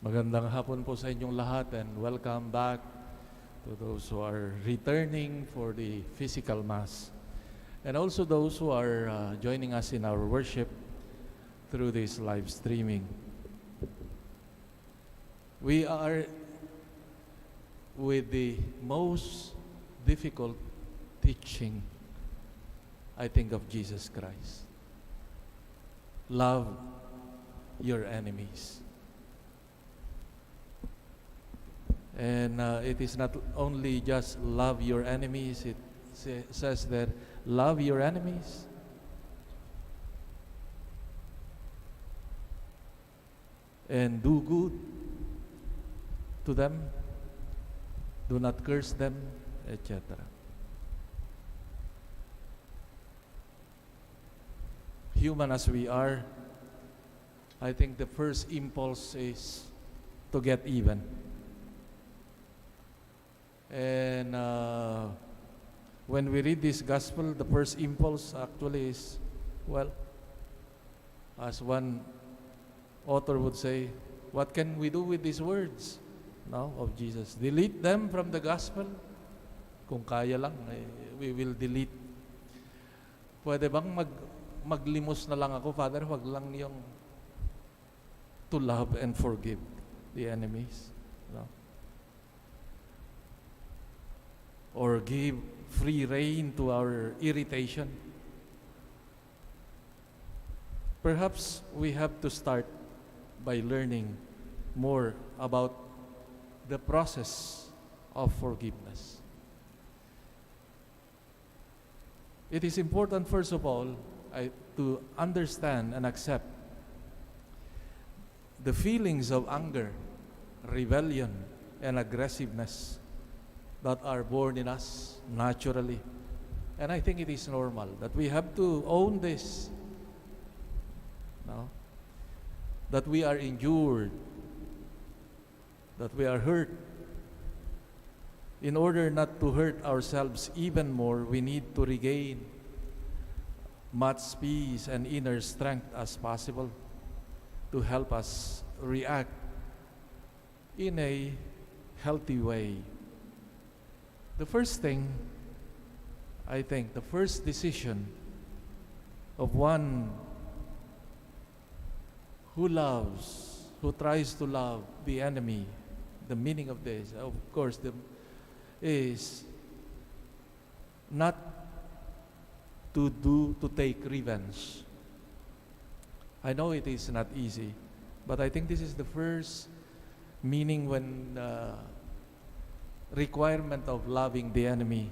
Magandang hapon po sa inyong lahat and welcome back to those who are returning for the physical Mass and also those who are joining us in our worship through this live streaming. We are with the most difficult teaching, I think, of Jesus Christ. Love your enemies. And it is not only just love your enemies, it says that love your enemies. And do good to them, do not curse them, etc. Human as we are, I think the first impulse is to get even. And when we read this gospel, the first impulse actually is, well, as one author would say, what can we do with these words of Jesus? Delete them from the gospel? Kung kaya lang, we will delete. Pwede bang maglimos na lang ako, Father? Wag lang yung to love and forgive the enemies. Or give free rein to our irritation. Perhaps we have to start by learning more about the process of forgiveness. It is important, first of all, to understand and accept the feelings of anger, rebellion, and aggressiveness that are born in us naturally. And I think it is normal that we have to own this. That we are injured, that we are hurt. In order not to hurt ourselves even more, we need to regain much peace and inner strength as possible to help us react in a healthy way. The first thing, I think, the first decision of one who loves, who tries to love the enemy, the meaning of this, of course, is not to take revenge. I know it is not easy, but I think this is the first meaning when requirement of loving the enemy,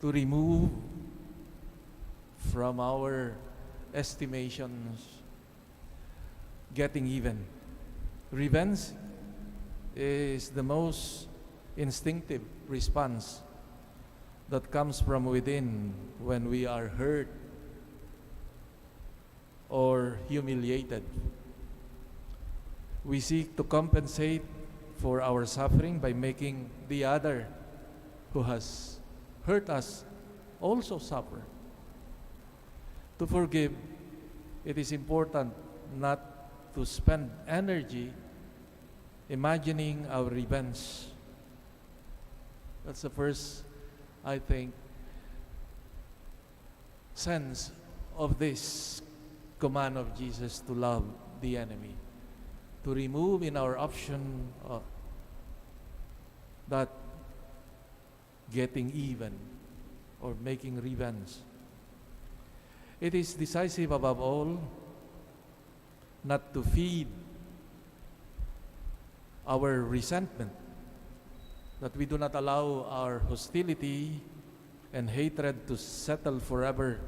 to remove from our estimations getting even. Revenge is the most instinctive response that comes from within when we are hurt or humiliated. We seek to compensate for our suffering by making the other who has hurt us also suffer. To forgive, it is important not to spend energy imagining our revenge. That's the first, I think, sense of this command of Jesus to love the enemy. To remove in our option that getting even or making revenge. It is decisive above all not to feed our resentment, that we do not allow our hostility and hatred to settle forever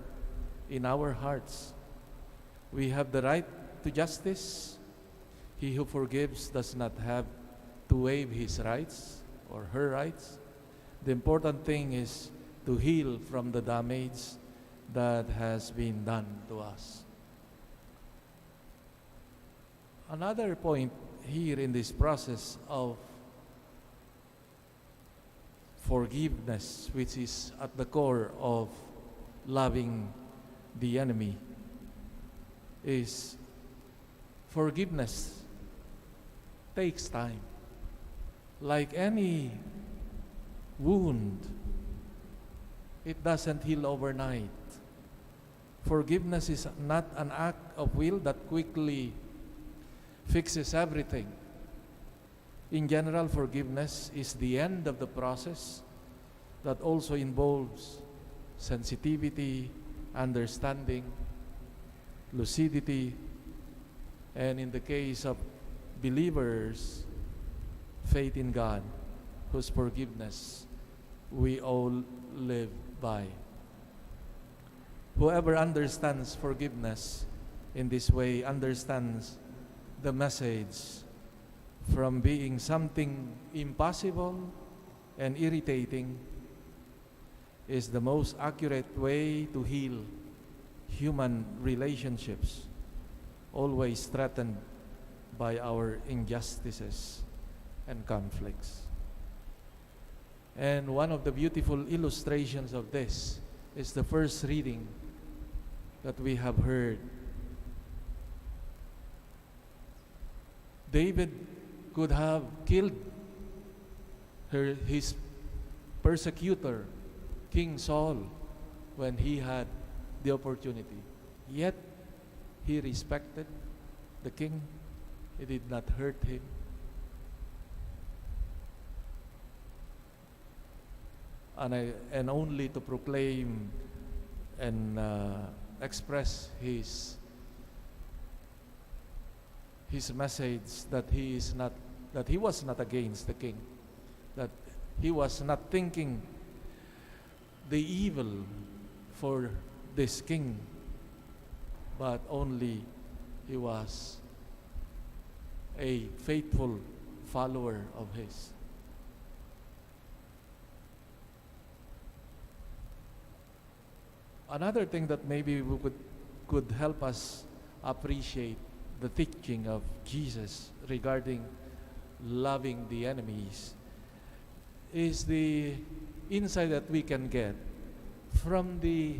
in our hearts. We have the right to justice. He who forgives does not have to waive his rights or her rights. The important thing is to heal from the damage that has been done to us. Another point here in this process of forgiveness, which is at the core of loving the enemy, is forgiveness takes time. Like any wound, it doesn't heal overnight. Forgiveness is not an act of will that quickly fixes everything. In general, forgiveness is the end of the process that also involves sensitivity, understanding, lucidity, and in the case of believers, faith in God, whose forgiveness we all live by. Whoever understands forgiveness in this way understands the message from being something impossible and irritating is the most accurate way to heal human relationships, always threatened by our injustices and conflicts. And one of the beautiful illustrations of this is the first reading that we have heard. David could have killed his persecutor, King Saul, when he had the opportunity. Yet, he respected the king. He did not hurt him. And only to proclaim and express his message that he was not against the king, that he was not thinking the evil for this king, but only he was a faithful follower of his. Another thing that maybe could help us appreciate the teaching of Jesus regarding loving the enemies is the insight that we can get from the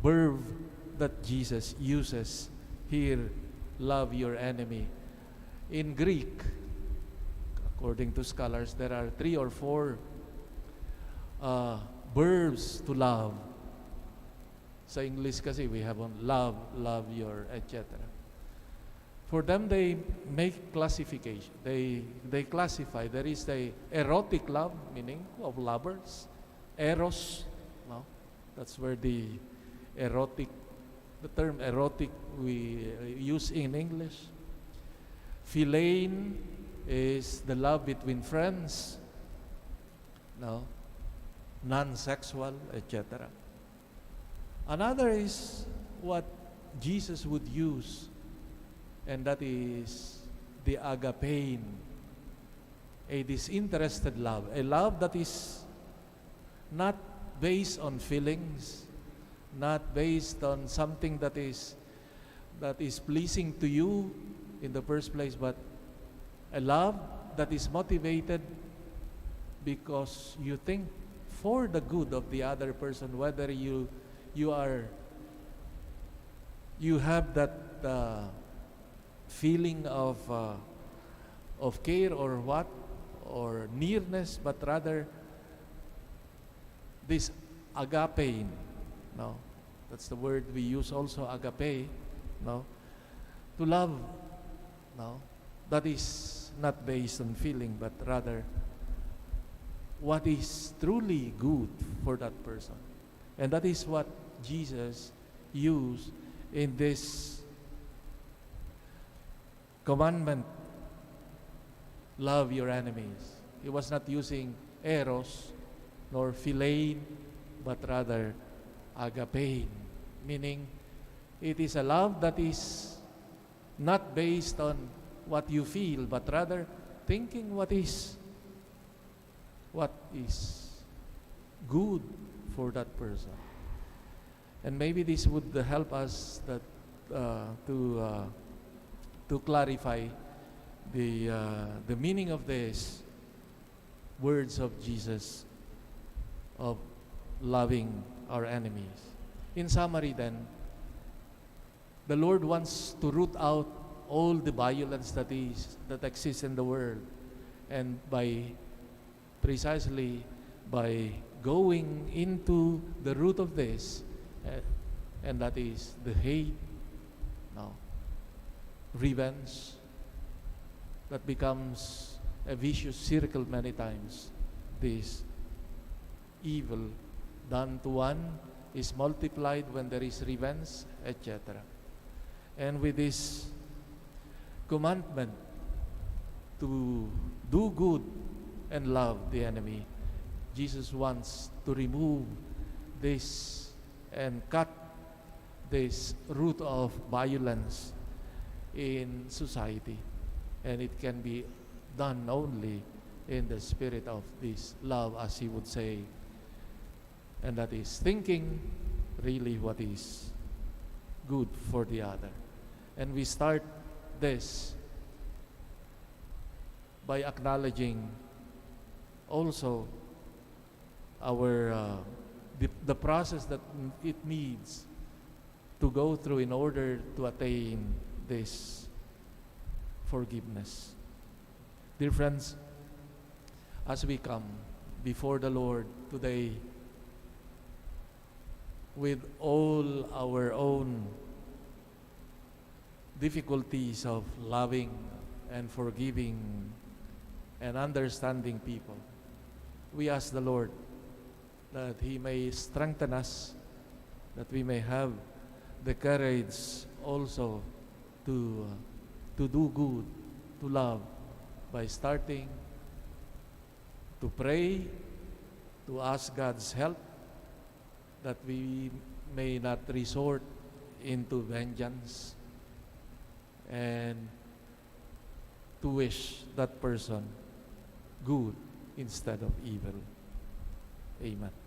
verb that Jesus uses here, love your enemy. In Greek, according to scholars, there are 3 or 4 verbs to love. Sa English kasi we have on love your, etc. For them, they make classification. They classify. There is the erotic love, meaning of lovers. Eros, no? That's where the term erotic we use in English. Philein is the love between friends, no? Non-sexual, etc. Another is what Jesus would use, and that is the agapein, a disinterested love, a love that is not based on feelings, not based on something that is pleasing to you in the first place, but a love that is motivated because you think for the good of the other person, whether you have that feeling of care or what, or nearness, but rather this agape, no? That's the word we use also, agape, no? To love, no? That is not based on feeling, but rather what is truly good for that person. And that is what Jesus used in this commandment, love your enemies. He was not using eros nor philein, but rather agape, meaning it is a love that is not based on what you feel, but rather thinking what is good for that person. And maybe this would help us that to clarify the meaning of these words of Jesus of loving our enemies. In summary then, the Lord wants to root out all the violence that exists in the world, and precisely by going into the root of this, uh, and that is the hate, no, revenge, that becomes a vicious circle many times. This evil done to one is multiplied when there is revenge, etc. And with this commandment to do good and love the enemy, Jesus wants to remove this and cut this root of violence in society. And it can be done only in the spirit of this love, as he would say, and that is thinking really what is good for the other. And we start this by acknowledging also our the process that it needs to go through in order to attain this forgiveness. Dear friends, as we come before the Lord today with all our own difficulties of loving and forgiving and understanding people, we ask the Lord that He may strengthen us, that we may have the courage also to do good, to love, by starting to pray, to ask God's help, that we may not resort into vengeance and to wish that person good instead of evil. Amen.